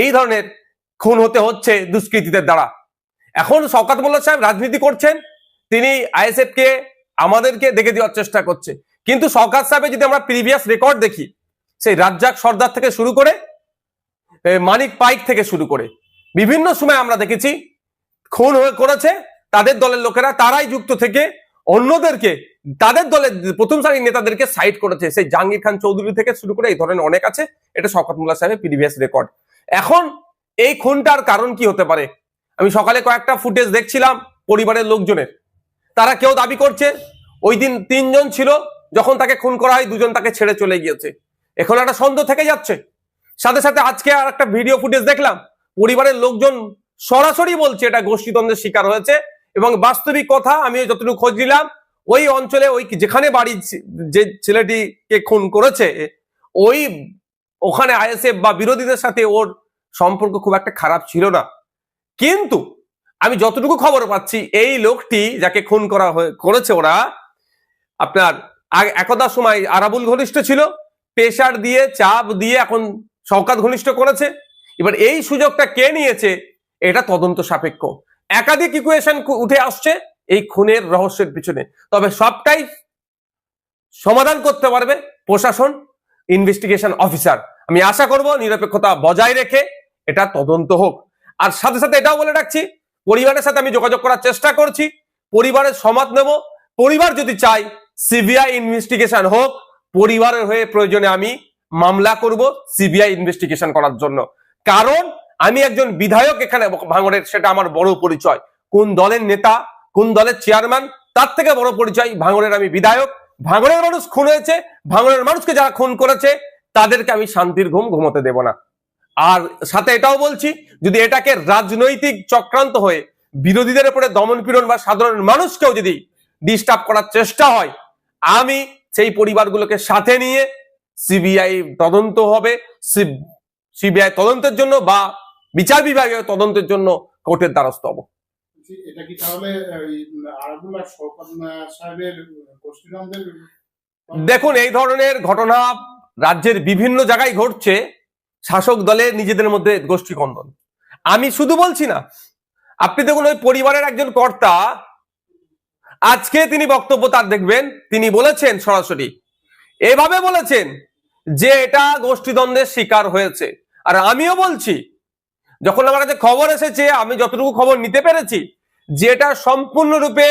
এই ধরনের খুন হতে হচ্ছে দুষ্কৃতীদের দ্বারা। এখন শওকত মোল্লা সাহেব রাজনীতি করছেন, তিনি আইএসএফ কে আমাদেরকে দেখে দেওয়ার চেষ্টা করছে, কিন্তু শওকত সাহেবের যদি আমরা প্রিভিয়াস রেকর্ড দেখি, সেই রাজ্জাক সর্দার থেকে শুরু করে মানিক পাইক থেকে শুরু করে বিভিন্ন সময় আমরা দেখেছি খুন করেছে তাদের দলের লোকেরা, তারাই যুক্ত থেকে অন্যদেরকে, তাদের দলের প্রথম সারির নেতাদেরকে সাইড করেছে। সেই জাহাঙ্গীর খান চৌধুরী থেকে শুরু করে এই ধরনের অনেক আছে, এটা শওকত মোল্লা সাহেবের প্রিভিয়াস রেকর্ড। এখন এই খুনটার কারণ কি হতে পারে? আমি সকালে কয়েকটা ফুটেজ দেখছিলাম পরিবারের লোকজনের, তারা কেউ দাবি করছে ওই দিন 3 জন ছিল, যখন তাকে খুন করা হয় 2 জন তাকে ছেড়ে চলে গিয়েছে। এখন একটা সন্দেহ থেকে যাচ্ছে। সাথে সাথে আজকে আর একটা ভিডিও ফুটেজ দেখলাম, পরিবারের লোকজন সরাসরি বলছে এটা গোষ্ঠীদ্বন্দ্বের শিকার হয়েছে, এবং বাস্তবিক কথা আমি যতটুকু খোঁজ নিলাম, ওই অঞ্চলে ওই যেখানে বাড়ি যে ছেলেটিকে খুন করেছে ওখানে আইএসএফ বা বিরোধীদের সাথে ওর সম্পর্ক খুব একটা খারাপ ছিল না। কিন্তু আমি যতটুকু খবর পাচ্ছি, এই লোকটি যাকে খুন করেছে ওরা, আপনার একদা সময় আরাবুল ঘনিষ্ঠ ছিল, প্রেসার দিয়ে চাপ দিয়ে এখন শওকত ঘনিষ্ঠ করেছে। এবার এই সুযোগটা কে নিয়েছে এটা তদন্ত সাপেক্ষ। একাধিক ইকুয়েশন উঠে আসছে এই খুনের রহস্যের পিছনে, তবে সবটাই সমাধান করতে পারবে প্রশাসন, ইনভেস্টিগেশন অফিসার। আমি আশা করব নিরপেক্ষতা বজায় রেখে এটা তদন্ত হোক। আর সাথে সাথে এটাও বলে রাখছি, পরিবারের সাথে আমি যোগাযোগ করার চেষ্টা করছি, পরিবারের সমর্থন নেব। পরিবার যদি চাই সিবিআই ইনভেস্টিগেশন হোক, পরিবারের হয়ে প্রয়োজনে আমি মামলা করব সিবিআই ইনভেস্টিগেশন করার জন্য। কারণ আমি একজন বিধায়ক এখানে ভাঙড়ের, সেটা আমার বড় পরিচয়। কোন দলের নেতা, কোন দলের চেয়ারম্যান, তার থেকে বড় পরিচয় ভাঙড়ের আমি বিধায়ক। ভাঙড়ের মানুষ খুন হয়েছে, ভাঙড়ের মানুষকে যারা খুন করেছে তাদেরকে আমি শান্তির ঘুম ঘুমোতে দেব না। আর সাথে এটাও বলছি, যদি এটাকে রাজনৈতিক চক্রান্ত হয়ে বিরোধীদের উপরে দমন পীড়ন বা সাধারণ মানুষকেও যদি ডিস্টার্ব করার চেষ্টা হয়, আমি সেই পরিবারগুলোকে সাথে নিয়ে সিবিআই তদন্ত হবে, সিবিআই তদন্তের জন্য বা বিচার বিভাগীয় তদন্তের জন্য কোর্টের দ্বারস্থ হব। এটা কি তাহলে আরাবুল আর শওকত সাহেবের গোষ্ঠীদ্বন্দ্বের? দেখুন, এই ধরনের ঘটনা রাজ্যের বিভিন্ন জায়গায় ঘটছে, শাসক দলের নিজেদের মধ্যে গোষ্ঠী কন্দল। আমি শুধু বলছি না, আপনি দেখুন ওই পরিবারের একজন কর্তা, আজকে তিনি বক্তব্য তার দেখবেন, তিনি বলেছেন সরাসরি এভাবে বলেছেন যে এটা গোষ্ঠীদ্বন্দ্বের শিকার হয়েছে। আর আমিও বলছি, যখন আমার কাছে খবর এসেছে, আমি যতটুকু খবর নিতে পেরেছি, যে এটা সম্পূর্ণরূপে